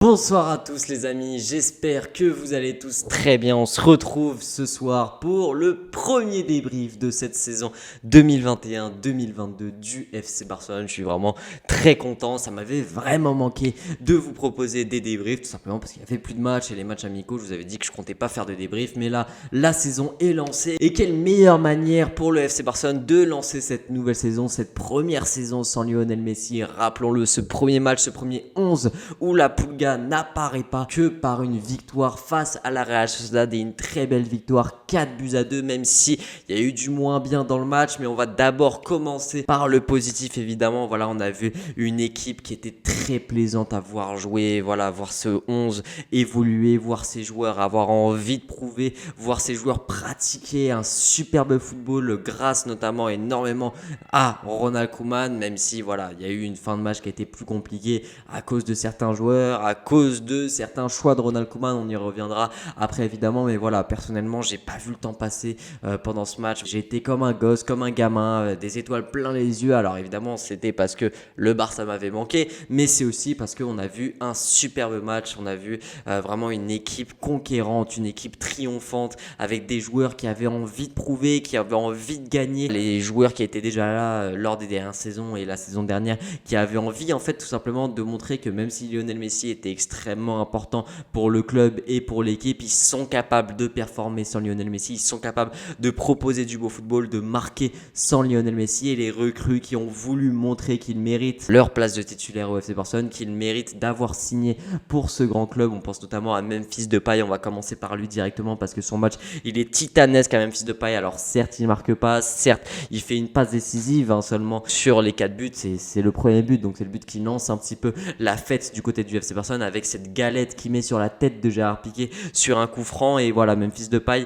Bonsoir à tous les amis, j'espère que vous allez tous très bien. On se retrouve ce soir pour le premier débrief de cette saison 2021-2022 du FC Barcelone. Je suis vraiment très content, ça m'avait vraiment manqué de vous proposer des débriefs, tout simplement parce qu'il n'y avait plus de matchs et les matchs amicaux, je vous avais dit que je comptais pas faire de débrief, mais là, la saison est lancée. Et quelle meilleure manière pour le FC Barcelone de lancer cette nouvelle saison, cette première saison sans Lionel Messi. Rappelons-le, ce premier match, ce premier 11 où la Pulga n'apparaît pas que par une victoire face à la Real Sociedad et une très belle victoire 4-2, même si il y a eu du moins bien dans le match. Mais on va d'abord commencer par le positif, évidemment. Voilà, on a vu une équipe qui était très plaisante à voir jouer, voilà, voir ce 11 évoluer, voir ses joueurs avoir envie de prouver, voir ses joueurs pratiquer un superbe football grâce notamment énormément à Ronald Koeman, même si voilà, il y a eu une fin de match qui a été plus compliquée à cause de certains joueurs, à cause de certains choix de Ronald Koeman. On y reviendra après évidemment, mais voilà, personnellement j'ai pas vu le temps passer pendant ce match. J'ai été comme un gosse, comme un gamin, des étoiles plein les yeux. Alors évidemment c'était parce que le Barça m'avait manqué, mais c'est aussi parce qu'on a vu un superbe match. On a vu vraiment une équipe conquérante, une équipe triomphante, avec des joueurs qui avaient envie de prouver, qui avaient envie de gagner. Les joueurs qui étaient déjà là lors des dernières saisons et la saison dernière, qui avaient envie en fait tout simplement de montrer que même si Lionel Messi était extrêmement important pour le club et pour l'équipe, ils sont capables de performer sans Lionel Messi, ils sont capables de proposer du beau football, de marquer sans Lionel Messi. Et les recrues qui ont voulu montrer qu'ils méritent leur place de titulaire au FC Barcelone, qu'ils méritent d'avoir signé pour ce grand club. On pense notamment à Memphis Depay, on va commencer par lui directement parce que son match il est titanesque à Memphis Depay. Alors certes il marque pas, certes il fait une passe décisive seulement sur les 4 buts, c'est le premier but, donc c'est le but qui lance un petit peu la fête du côté du FC Barcelone avec cette galette qu'il met sur la tête de Gérard Piqué sur un coup franc. Et voilà, Memphis Depay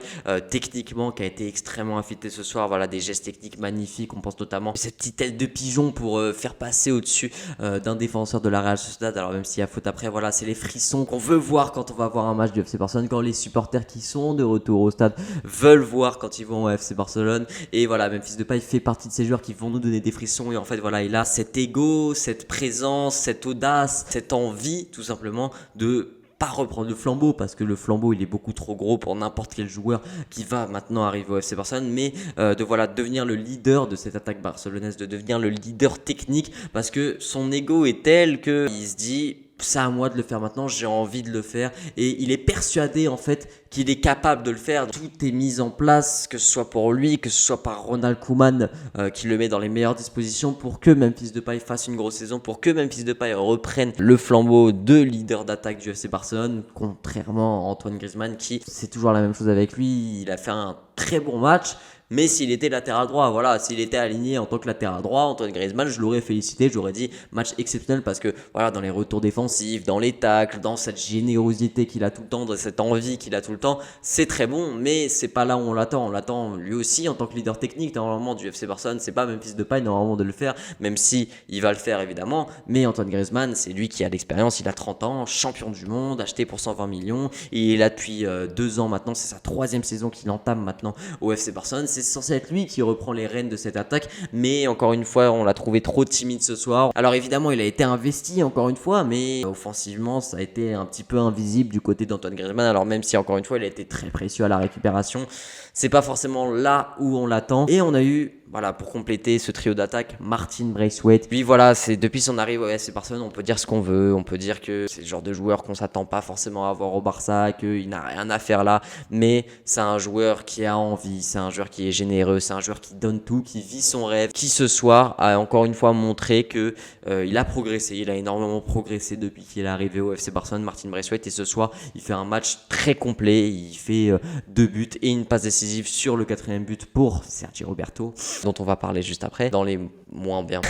techniquement qui a été extrêmement affûté ce soir, voilà, des gestes techniques magnifiques. On pense notamment à cette petite tête de pigeon pour faire passer au-dessus d'un défenseur de la Real Sociedad. Alors même s'il y a faute après, voilà, c'est les frissons qu'on veut voir quand on va voir un match du FC Barcelone, quand les supporters qui sont de retour au stade veulent voir quand ils vont au FC Barcelone. Et voilà, Memphis Depay fait partie de ces joueurs qui vont nous donner des frissons. Et en fait voilà, il a cet ego, cette présence, cette audace, cette envie tout simplement de pas reprendre le flambeau, parce que le flambeau il est beaucoup trop gros pour n'importe quel joueur qui va maintenant arriver au FC Barcelone, mais de voilà, devenir le leader de cette attaque barcelonaise, de devenir le leader technique, parce que son ego est tel que il se dit c'est à moi de le faire maintenant, j'ai envie de le faire, et il est persuadé en fait qu'il est capable de le faire. Tout est mis en place, que ce soit pour lui, que ce soit par Ronald Koeman qui le met dans les meilleures dispositions pour que Memphis Depay fasse une grosse saison, pour que Memphis Depay reprenne le flambeau de leader d'attaque du FC Barcelone, contrairement à Antoine Griezmann qui, c'est toujours la même chose avec lui, il a fait un très bon match. Mais s'il était latéral droit, voilà, s'il était aligné en tant que latéral droit, Antoine Griezmann, je l'aurais félicité, j'aurais dit match exceptionnel, parce que voilà, dans les retours défensifs, dans les tacles, dans cette générosité qu'il a tout le temps, dans cette envie qu'il a tout le temps, c'est très bon, mais c'est pas là où on l'attend. On l'attend lui aussi en tant que leader technique normalement du FC Barcelone. C'est pas Memphis Depay normalement de le faire, même si il va le faire évidemment. Mais Antoine Griezmann, c'est lui qui a l'expérience, il a 30 ans, champion du monde, acheté pour 120 millions, et il est là depuis 2 ans maintenant, c'est sa 3e saison qu'il entame maintenant au FC Barcelone. C'est censé être lui qui reprend les rênes de cette attaque, mais encore une fois on l'a trouvé trop timide ce soir. Alors évidemment il a été investi encore une fois, mais offensivement ça a été un petit peu invisible du côté d'Antoine Griezmann. Alors même si encore une fois il a été très précieux à la récupération, c'est pas forcément là où on l'attend. Et on a eu, voilà, pour compléter ce trio d'attaque, Martin Braithwaite. Lui, voilà, c'est depuis son arrivée au FC Barcelone, on peut dire ce qu'on veut, on peut dire que c'est le genre de joueur qu'on s'attend pas forcément à voir au Barça, qu'il n'a rien à faire là, mais c'est un joueur qui a envie, c'est un joueur qui est généreux, c'est un joueur qui donne tout, qui vit son rêve, qui ce soir a encore une fois montré que il a progressé, il a énormément progressé depuis qu'il est arrivé au FC Barcelone, Martin Braithwaite. Et ce soir, il fait un match très complet, il fait 2 buts et une passe décisive sur le 4e but pour Sergi Roberto, dont on va parler juste après, dans les moins bien.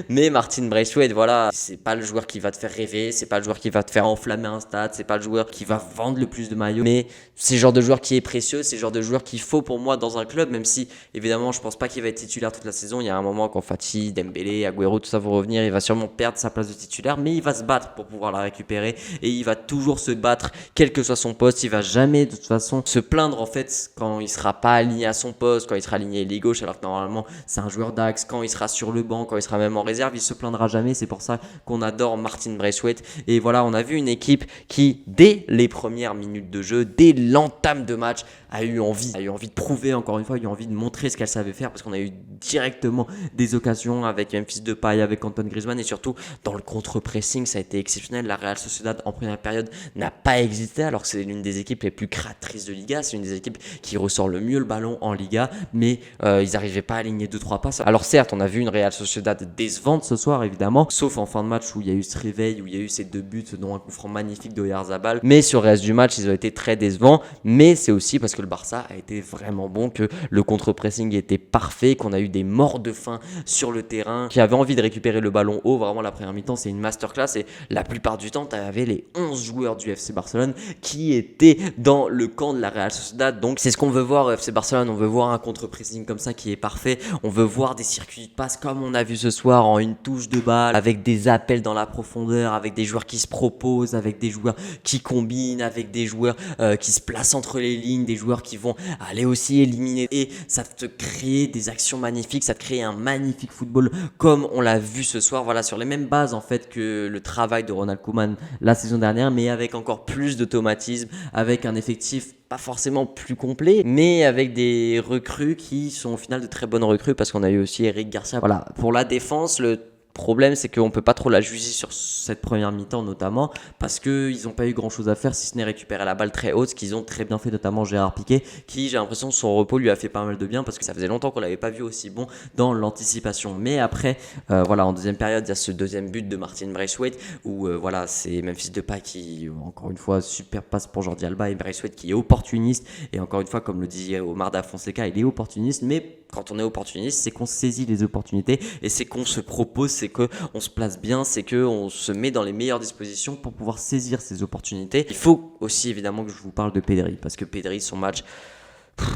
Mais Martin Braithwaite, voilà, c'est pas le joueur qui va te faire rêver, c'est pas le joueur qui va te faire enflammer un stade, c'est pas le joueur qui va vendre le plus de maillots, mais c'est le genre de joueur qui est précieux, c'est le genre de joueur joueur qu'il faut pour moi dans un club, même si évidemment je pense pas qu'il va être titulaire toute la saison. Il y a un moment quand Fati, Dembélé, Agüero, tout ça vont revenir, il va sûrement perdre sa place de titulaire, mais il va se battre pour pouvoir la récupérer et il va toujours se battre quel que soit son poste. Il va jamais de toute façon se plaindre en fait quand il sera pas aligné à son poste, quand il sera aligné ailier gauche alors que normalement c'est un joueur d'axe, quand il sera sur le banc, quand il sera même en réserve, il se plaindra jamais. C'est pour ça qu'on adore Martin Braithwaite. Et voilà, on a vu une équipe qui dès les premières minutes de jeu, dès l'entame de match, a eu envie de prouver encore une fois, a eu envie de montrer ce qu'elle savait faire parce qu'on a eu directement des occasions avec Memphis Depay, avec Antoine Griezmann et surtout dans le contre-pressing, ça a été exceptionnel. La Real Sociedad en première période n'a pas existé alors que c'est l'une des équipes les plus créatrices de Liga, c'est une des équipes qui ressort le mieux le ballon en Liga, mais ils n'arrivaient pas à aligner 2-3 passes. Alors certes, on a vu une Real Sociedad décevante ce soir évidemment, sauf en fin de match où il y a eu ce réveil, où il y a eu ces 2 buts dont un coup franc magnifique d'Oyarzabal, mais sur le reste du match, ils ont été très décevants, mais c'est aussi parce que le Barça a été vraiment bon, que le contre-pressing était parfait, qu'on a eu des morts de faim sur le terrain, qui avaient envie de récupérer le ballon haut. Vraiment la première mi-temps c'est une masterclass et la plupart du temps tu avais les 11 joueurs du FC Barcelone qui étaient dans le camp de la Real Sociedad. Donc c'est ce qu'on veut voir au FC Barcelone, on veut voir un contre-pressing comme ça qui est parfait, on veut voir des circuits de passe comme on a vu ce soir en une touche de balle, avec des appels dans la profondeur, avec des joueurs qui se proposent, avec des joueurs qui combinent, avec des joueurs qui se placent entre les lignes, des joueurs qui vont aller aussi éliminer, et ça te crée des actions magnifiques, ça te crée un magnifique football comme on l'a vu ce soir, voilà, sur les mêmes bases en fait que le travail de Ronald Koeman la saison dernière, mais avec encore plus d'automatisme, avec un effectif pas forcément plus complet, mais avec des recrues qui sont au final de très bonnes recrues, parce qu'on a eu aussi Eric Garcia. Voilà, pour la défense, le problème c'est qu'on peut pas trop la juger sur cette première mi-temps notamment parce qu'ils n'ont pas eu grand chose à faire si ce n'est récupérer la balle très haute, ce qu'ils ont très bien fait, notamment Gérard Piqué qui, j'ai l'impression, son repos lui a fait pas mal de bien parce que ça faisait longtemps qu'on l'avait pas vu aussi bon dans l'anticipation. Mais après voilà, en deuxième période il y a ce deuxième but de Martin Braithwaite où voilà, c'est Memphis Depay qui, encore une fois, super passe pour Jordi Alba, et Braithwaite qui est opportuniste, et encore une fois, comme le disait Omar Da Fonseca, il est opportuniste, mais quand on est opportuniste, c'est qu'on saisit les opportunités et c'est qu'on se propose, c'est qu'on se place bien, c'est qu'on se met dans les meilleures dispositions pour pouvoir saisir ces opportunités. Il faut aussi évidemment que je vous parle de Pedri, parce que Pedri, son match,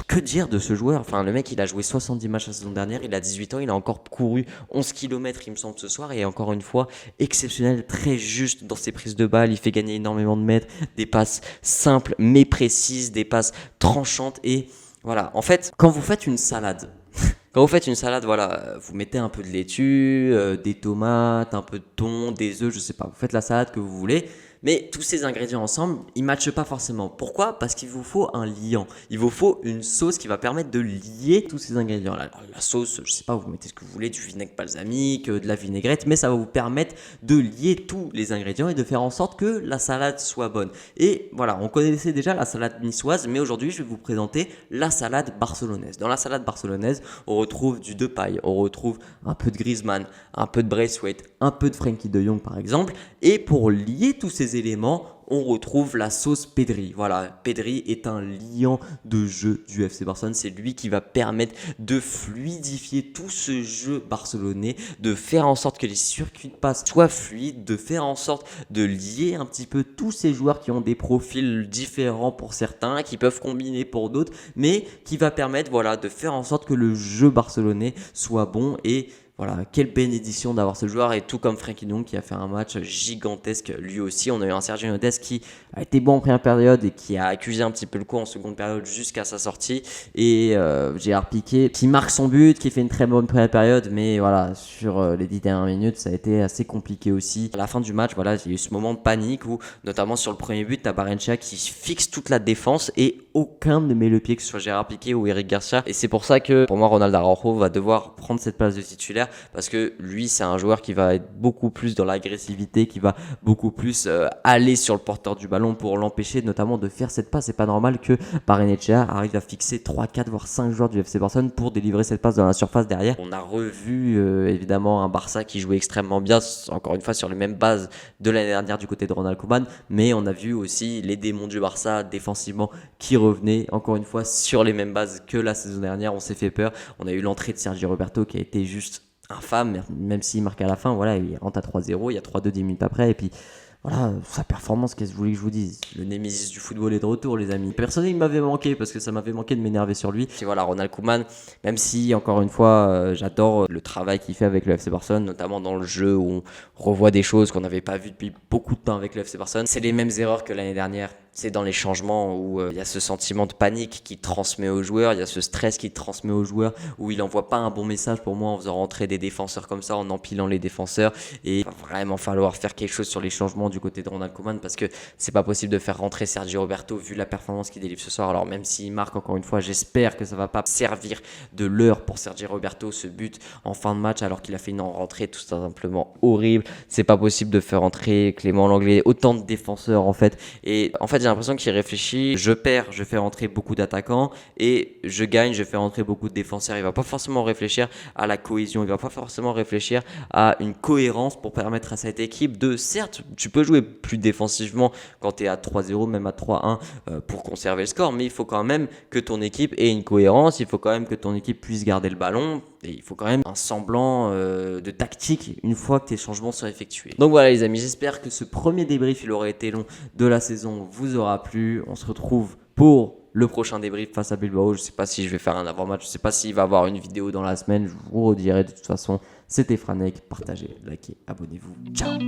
que dire de ce joueur? Enfin, le mec, il a joué 70 matchs la saison dernière, il a 18 ans, il a encore couru 11 km, il me semble, ce soir, et encore une fois, exceptionnel, très juste dans ses prises de balles, il fait gagner énormément de mètres, des passes simples mais précises, des passes tranchantes, et voilà. En fait, quand vous faites une salade, voilà, vous mettez un peu de laitue, des tomates, un peu de thon, des œufs, je sais pas, vous faites la salade que vous voulez, mais tous ces ingrédients ensemble, ils matchent pas forcément. Pourquoi? Parce qu'il vous faut un liant. Il vous faut une sauce qui va permettre de lier tous ces ingrédients. La sauce, je sais pas, vous mettez ce que vous voulez, du vinaigre balsamique, de la vinaigrette, mais ça va vous permettre de lier tous les ingrédients et de faire en sorte que la salade soit bonne. Et voilà, on connaissait déjà la salade niçoise, mais aujourd'hui, je vais vous présenter la salade barcelonaise. Dans la salade barcelonaise, on retrouve du Depay, on retrouve un peu de Griezmann, un peu de Braithwaite, un peu de Frenkie de Jong par exemple. Et pour lier tous ces éléments, on retrouve la sauce Pedri. Voilà, Pedri est un liant de jeu du FC Barcelone. C'est lui qui va permettre de fluidifier tout ce jeu barcelonais, de faire en sorte que les circuits de passe soient fluides, de faire en sorte de lier un petit peu tous ces joueurs qui ont des profils différents pour certains, qui peuvent combiner pour d'autres, mais qui va permettre, voilà, de faire en sorte que le jeu barcelonais soit bon. Et voilà, quelle bénédiction d'avoir ce joueur, et tout comme Frenkie de Jong qui a fait un match gigantesque lui aussi. On a eu un Sergio Dest qui a été bon en première période et qui a accusé un petit peu le coup en seconde période jusqu'à sa sortie, et Gérard Piqué qui marque son but, qui fait une très bonne première période, mais voilà, sur les 10 dernières minutes ça a été assez compliqué aussi. À la fin du match, voilà, il y a eu ce moment de panique où notamment sur le premier but, t'as Barrenechea qui fixe toute la défense et aucun ne met le pied, que ce soit Gérard Piqué ou Eric Garcia, et c'est pour ça que pour moi Ronald Araujo va devoir prendre cette place de titulaire, parce que lui c'est un joueur qui va être beaucoup plus dans l'agressivité, qui va beaucoup plus aller sur le porteur du ballon pour l'empêcher notamment de faire cette passe. C'est pas normal que Barrenechea arrive à fixer 3, 4 voire 5 joueurs du FC Barcelone pour délivrer cette passe dans la surface derrière. On a revu évidemment un Barça qui jouait extrêmement bien, encore une fois sur les mêmes bases de l'année dernière du côté de Ronald Koeman, mais on a vu aussi les démons du Barça défensivement qui revenaient encore une fois sur les mêmes bases que la saison dernière. On s'est fait peur, on a eu l'entrée de Sergi Roberto qui a été juste infâme, même s'il marque à la fin, voilà, il rentre à 3-0, il y a 3-2 10 minutes après, et puis voilà, sa performance, qu'est-ce que vous voulez que je vous dise? Le Némésis du football est de retour, les amis. Personnellement, il m'avait manqué parce que ça m'avait manqué de m'énerver sur lui. Et voilà, Ronald Koeman, même si, encore une fois, j'adore le travail qu'il fait avec le FC Barcelone, notamment dans le jeu où on revoit des choses qu'on n'avait pas vues depuis beaucoup de temps avec le FC Barcelone. C'est les mêmes erreurs que l'année dernière. C'est dans les changements où il y a ce sentiment de panique qui transmet aux joueurs, il y a ce stress qui transmet aux joueurs, où il n'envoie pas un bon message pour moi en faisant rentrer des défenseurs comme ça, en empilant les défenseurs. Et il va vraiment falloir faire quelque chose sur les changements du côté de Ronald Koeman parce que c'est pas possible de faire rentrer Sergio Roberto vu la performance qu'il délivre ce soir. Alors même s'il marque encore une fois, j'espère que ça va pas servir de leurre pour Sergio Roberto, ce but en fin de match alors qu'il a fait une rentrée tout simplement horrible. C'est pas possible de faire rentrer Clément Lenglet, autant de défenseurs en fait. Et en fait j'ai l'impression qu'il réfléchit, je perds, je fais rentrer beaucoup d'attaquants et je gagne, je fais rentrer beaucoup de défenseurs. Il va pas forcément réfléchir à la cohésion, il va pas forcément réfléchir à une cohérence pour permettre à cette équipe de, certes, tu peux jouer plus défensivement quand tu es à 3-0, même à 3-1 pour conserver le score, mais il faut quand même que ton équipe ait une cohérence, il faut quand même que ton équipe puisse garder le ballon. Et il faut quand même un semblant de tactique une fois que tes changements sont effectués. Donc voilà les amis, j'espère que ce premier débrief, il aura été long, de la saison vous aura plu. On se retrouve pour le prochain débrief face à Bilbao. Je ne sais pas si je vais faire un avant-match, je ne sais pas s'il va y avoir une vidéo dans la semaine. Je vous redirai de toute façon. C'était Franek, partagez, likez, abonnez-vous. Ciao.